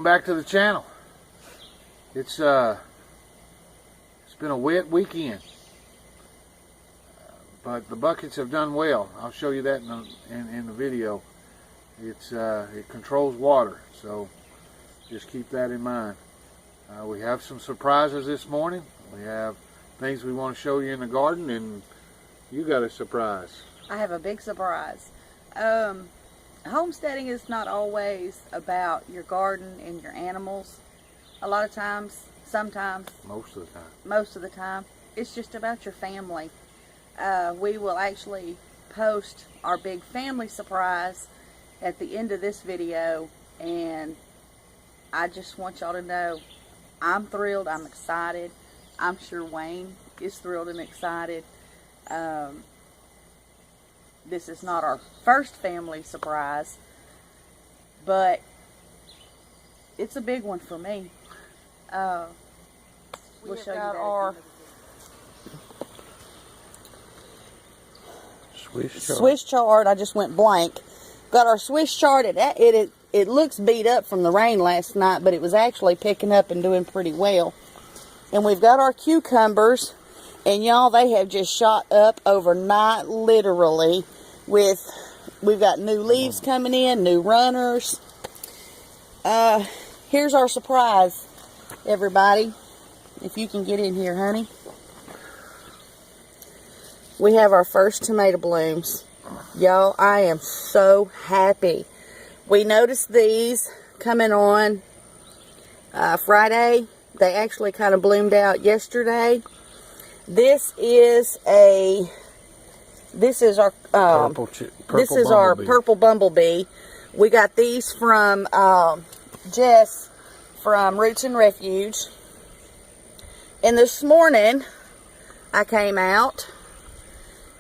Welcome back to the channel. It's been a wet weekend, but the buckets have done well. I'll show you that in the video. It controls water, so just keep that in mind. We have some surprises this morning. We have things we want to show you in the garden, and you got a surprise. I have a big surprise. Homesteading is not always about your garden and your animals. A lot of times, sometimes, most of the time, it's just about your family. We will actually post our big family surprise at the end of this video, and I just want y'all to know I'm thrilled, I'm excited. I'm sure Wayne is thrilled and excited. This is not our first family surprise, but it's a big one for me. We'll show you that our Swiss chard. I just went blank. Got our Swiss chard. It looks beat up from the rain last night, but it was actually picking up and doing pretty well. And we've got our cucumbers, and y'all, they have just shot up overnight, literally. We've got new leaves coming in, new runners. Here's our surprise, everybody. If you can get in here, honey. We have our first tomato blooms. Y'all, I am so happy. We noticed these coming on Friday. They actually kind of bloomed out yesterday. This is our purple bumblebee. We got these from Jess from Roots and Refuge. And this morning I came out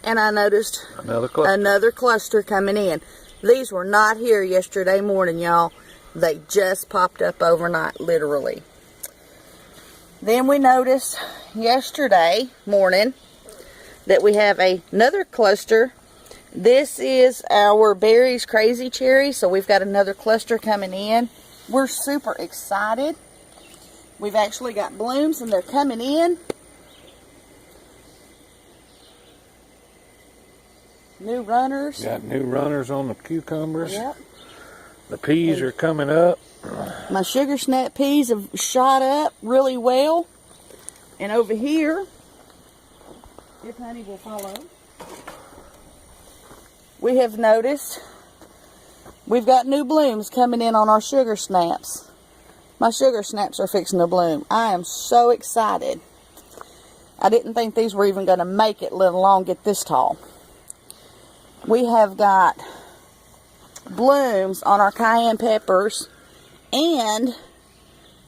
and I noticed another cluster coming in. These were not here yesterday morning, y'all. They just popped up overnight, literally. Then we noticed yesterday morning that we have another cluster. This is our Berries Crazy Cherry, so we've got another cluster coming in. We're super excited. We've actually got blooms and they're coming in. New runners. Got new runners on the cucumbers. Yep. The peas are coming up. My sugar snap peas have shot up really well. And over here, if honey will follow, we have noticed we've got new blooms coming in on our sugar snaps. My sugar snaps are fixing to bloom. I am so excited. I didn't think these were even going to make it, let alone get this tall. We have got blooms on our cayenne peppers, and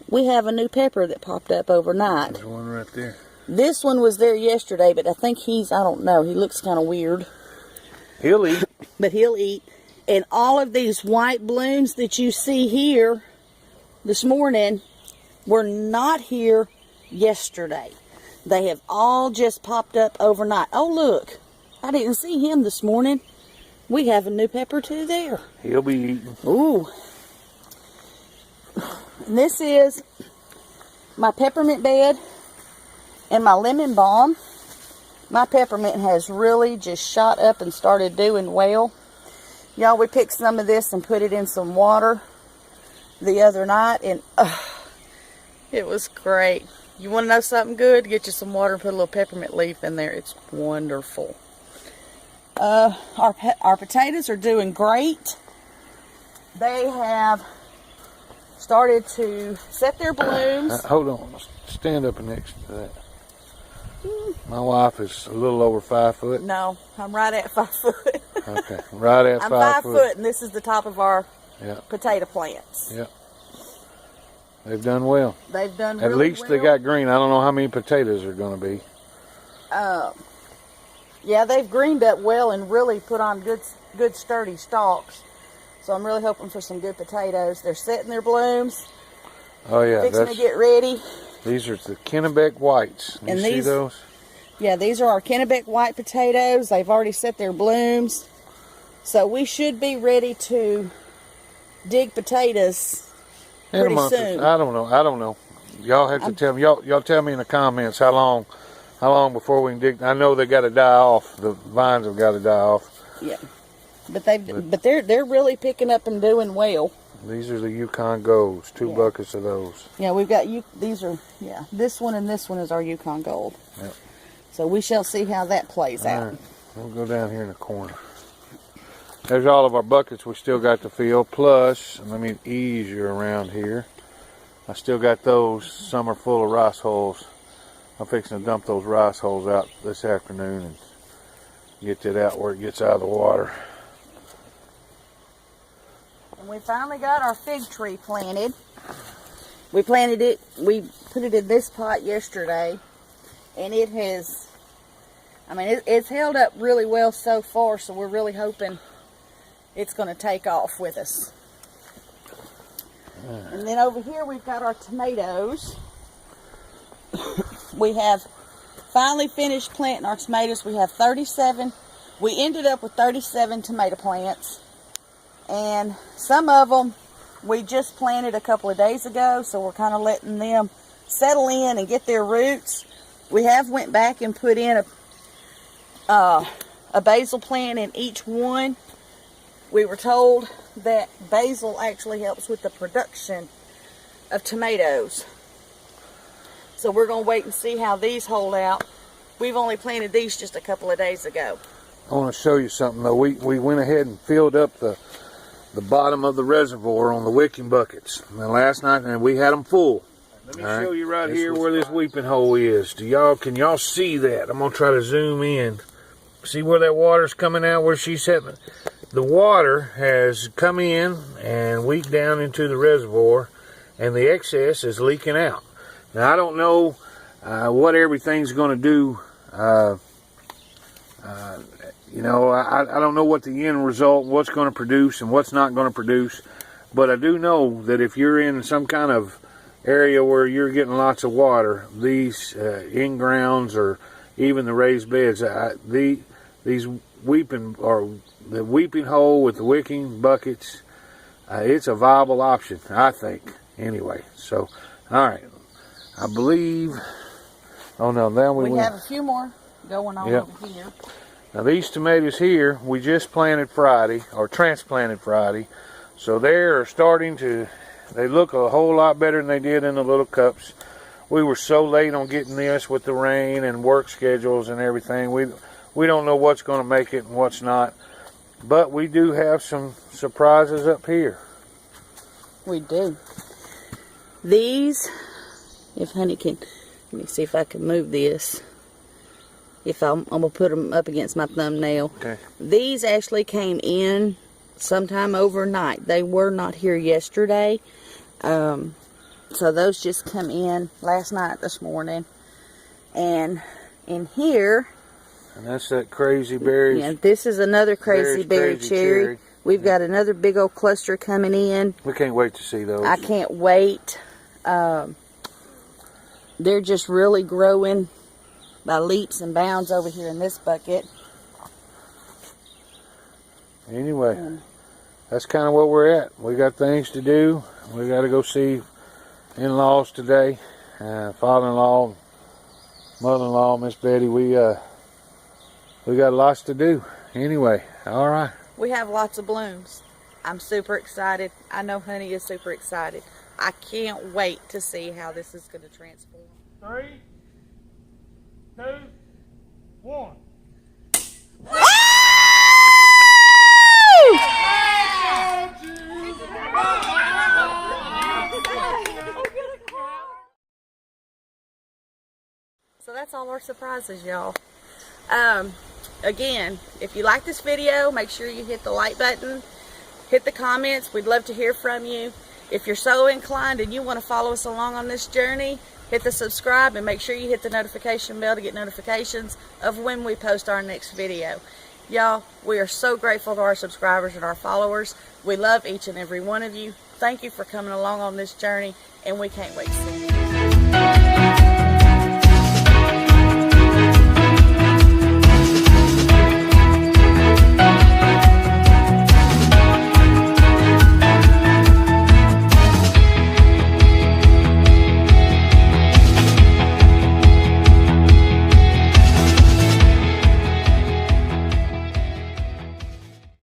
we have a new pepper that popped up overnight. There's one right there. This one was there yesterday, but I think I don't know, he looks kind of weird. He'll eat. But he'll eat. And all of these white blooms that you see here this morning were not here yesterday. They have all just popped up overnight. Oh, look. I didn't see him this morning. We have a new pepper too there. He'll be eating. Ooh. And this is my peppermint bed and my lemon balm. My peppermint has really just shot up and started doing well. Y'all, we picked some of this and put it in some water the other night, and it was great. You want to know something good? Get you some water and put a little peppermint leaf in there. It's wonderful. Our potatoes are doing great. They have started to set their blooms. Hold on. Stand up next to that. My wife is a little over 5 foot. No, I'm right at 5 foot. Okay, right at 5 foot. I'm 5 foot, and this is the top of our potato plants. Yep. They've done well. They've done really well. At least they got green. I don't know how many potatoes are going to be. Yeah, they've greened up well and really put on good sturdy stalks. So I'm really hoping for some good potatoes. They're setting their blooms. Oh yeah, fixing to get ready. These are the Kennebec Whites. You see those? Yeah, these are our Kennebec White potatoes. They've already set their blooms. So we should be ready to dig potatoes pretty soon. I don't know. Y'all have to tell me. Y'all tell me in the comments how long before we can dig. I know they got to die off. The vines have got to die off. Yeah, but they're really picking up and doing well. These are the Yukon Golds. 2 buckets of those. Yeah, we've got these are this one and this one is our Yukon Gold. Yep. So we shall see how that plays out. Right. We'll go down here in the corner. There's all of our buckets we still got to fill. Plus, let me ease you around here. I still got those. Some are full of rice hulls. I'm fixing to dump those rice hulls out this afternoon and get that out where it gets out of the water. And we finally got our fig tree planted. We planted it, we put it in this pot yesterday, and it has, I mean, it's held up really well so far, so we're really hoping it's going to take off with us. And then over here we've got our tomatoes. We have finally finished planting our tomatoes. We have 37. We ended up with 37 tomato plants. And some of them we just planted a couple of days ago, so we're kind of letting them settle in and get their roots. We have went back and put in a basil plant in each one. We were told that basil actually helps with the production of tomatoes. So we're going to wait and see how these hold out. We've only planted these just a couple of days ago. I want to show you something though. We went ahead and filled up the bottom of the reservoir on the wicking buckets. And last night, and we had them full. Let me show you right here where this weeping hole is. Can y'all see that? I'm gonna try to zoom in. See where that water's coming out, where she's sitting? The water has come in and leaked down into the reservoir, and the excess is leaking out. Now I don't know what everything's gonna do. You know, I don't know what the end result, what's going to produce and what's not going to produce. But I do know that if you're in some kind of area where you're getting lots of water, these in-grounds or even the raised beds, these weeping, or the weeping hole with the wicking buckets, it's a viable option, I think, anyway. So, all right. I believe, oh no, now we have a few more going on over here. Now these tomatoes here, we just planted Friday, or transplanted Friday, so they're starting to, they look a whole lot better than they did in the little cups. We were so late on getting this with the rain and work schedules and everything. We don't know what's going to make it and what's not, but we do have some surprises up here. We do. These, if honey can, let me see if I can move this. If I'm going to put them up against my thumbnail. Okay. These actually came in sometime overnight. They were not here yesterday. So those just come in last night, this morning. And in here. And that's that crazy berry. Yeah, this is another crazy berry cherry. We've got another big old cluster coming in. We can't wait to see those. I can't wait. They're just really growing by leaps and bounds over here in this bucket. Anyway, that's kind of where we're at. We got things to do. We got to go see in-laws today. Father-in-law, mother-in-law, Miss Betty. We got lots to do. Anyway, all right. We have lots of blooms. I'm super excited. I know Honey is super excited. I can't wait to see how this is going to transform. 3, 2, 1. So that's all our surprises, y'all. Again, if you like this video, make sure you hit the like button, hit the comments. We'd love to hear from you. If you're so inclined and you want to follow us along on this journey, hit the subscribe and make sure you hit the notification bell to get notifications of when we post our next video. Y'all, we are so grateful to our subscribers and our followers. We love each and every one of you. Thank you for coming along on this journey, and we can't wait to see you.